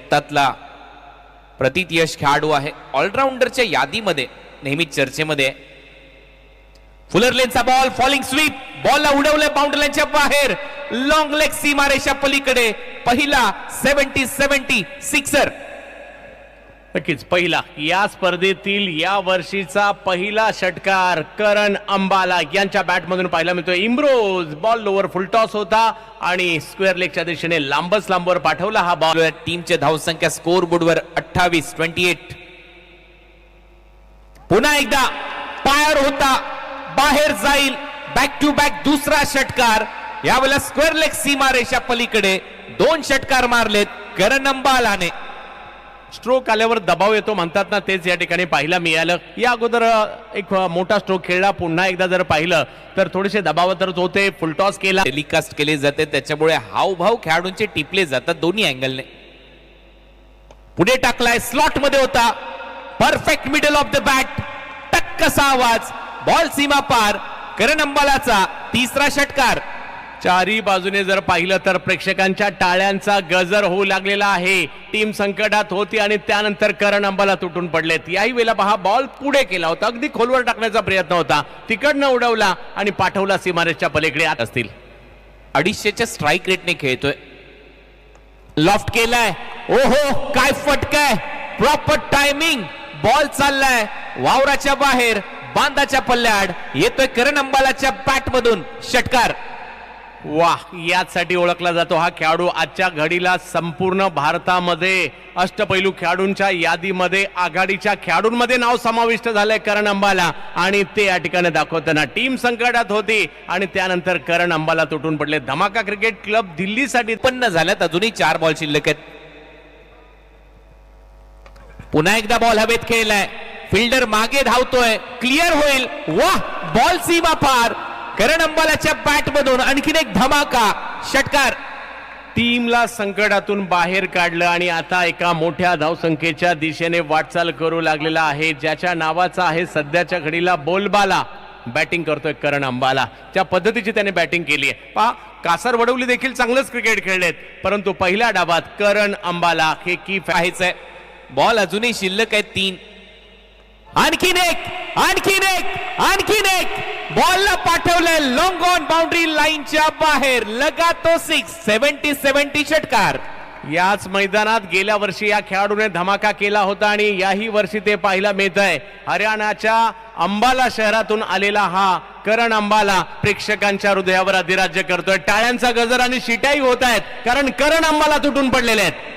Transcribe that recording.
भारतातला प्रतीत यश खेळाडू आहे, ऑलराऊंडरच्या यादीमध्ये नेहमीच चर्चेमध्ये. फुलर लेनचा बॉल, फॉलिंग स्वीप, बॉलला उडवले बाउंड्री लाईनच्या बाहेर, लॉंग लेग सीमारेषा पलीकडे, पहिला 70-70 सिक्सर. नक्कीच पहिला या स्पर्धेतील या वर्षीचा पहिला षटकार करण अंबाला यांच्या बॅटमधून पाहायला मिळतोय. इम्रोज बॉल लोवर फुल टॉस होता आणि स्क्वेअर लेगच्या दिशेने लांबच लांबवर पाठवला हा बॉल. टीमची धावसंख्या स्कोर बोर्डवर 28-28. पुन्हा एकदा पायर होता, बाहेर जाईल, बॅक टू बॅक दुसरा षटकार. यावेळेला स्क्वेअर लेग सीमारेषा पलीकडे 2 षटकार मारलेत करण अंबालाने. स्ट्रोक आल्यावर दबाव येतो म्हणतात ना, तेच या ठिकाणी पाहायला मिळालं. या अगोदर एक मोठा स्ट्रोक खेळला, पुन्हा एकदा जर पाहिलं तर थोडेसे दबावातच होते. फुलटॉस केला, टेलिकास्ट केले जाते, त्याच्यामुळे हावभाव खेळाडूंचे टिपले जातात दोन्ही अँगलने. पुढे टाकलाय, स्लॉट मध्ये होता, perfect middle of the bat, टक्कसा आवाज, बॉल सीमा पार. करण अंबालाचा तिसरा षटकार. चारी बाजूने जर पाहिलं तर प्रेक्षकांच्या टाळ्यांचा गजर होऊ लागलेला आहे. टीम संकटात होती आणि त्यानंतर करण अंबाला तुटून पडलेत. याही वेळेला पहा, बॉल पुढे केला होता, अगदी खोलवर टाकण्याचा प्रयत्न होता, तिकडनं उडवला आणि पाठवला सीमारेषच्या पलीकडे. असतील 250च्या स्ट्राईक रेटने खेळतोय. लॉफ्ट केलाय, ओहो काय फटकाय, प्रॉपर टायमिंग, बॉल चाललाय वावराच्या बाहेर, बांधाच्या पल्ल्याआड येतोय करण अंबालाच्या बॅट मधून षटकार. वाह, यासाठी ओळखला जातो हा खेळाडू. आजच्या घडीला संपूर्ण भारतामध्ये अष्टपैलू खेळाडूंच्या यादीमध्ये आघाडीच्या खेळाडूंमध्ये नाव समाविष्ट झालंय करण अंबाला. आणि ते या ठिकाणी दाखवताना टीम संकटात होती आणि त्यानंतर करण अंबाला तुटून पडले. धमाका क्रिकेट क्लब दिल्लीसाठी उत्पन्न झाल्यात, अजूनही 4 बॉल शिल्लक आहेत. पुन्हा एकदा बॉल हवेत खेळलाय, फिल्डर मागे धावतोय, क्लिअर होईल, वाह बॉल सीमा पार. करण अंबालाच्या बॅट मधून आणखीन एक धमाका षटकार. टीमला संकटातून बाहेर काढलं आणि आता एका मोठ्या धावसंख्येच्या दिशेने वाटचाल करू लागलेला आहे, ज्याच्या नावाचा आहे सध्याच्या घडीला बोलबाला. बॅटिंग करतोय करण अंबाला, त्या पद्धतीची त्याने बॅटिंग केली आहे. पहा, कासर वडवली देखील चांगलंच क्रिकेट खेळलेत, परंतु पहिल्या डावात करण अंबाला हे की आहेच आहे. बॉल अजूनही शिल्लक आहेत 3. आणखीन एक, आणखीन एक, आणखीन एक, बॉलला पाठवलंय लॉंग ऑन बाउंड्री लाईनच्या बाहेर, लगा तो 6. 70-70 षटकार. याच मैदानात गेल्या वर्षी या खेळाडूने धमाका केला होता आणि याही वर्षी ते पाहायला मिळत आहे. हरियाणाच्या अंबाला शहरातून आलेला हा करण अंबाला प्रेक्षकांच्या हृदयावर अधिराज्य करतोय. टाळ्यांचा गजर आणि शिटाई होत आहेत, कारण करण अंबाला तुटून पडलेले आहेत.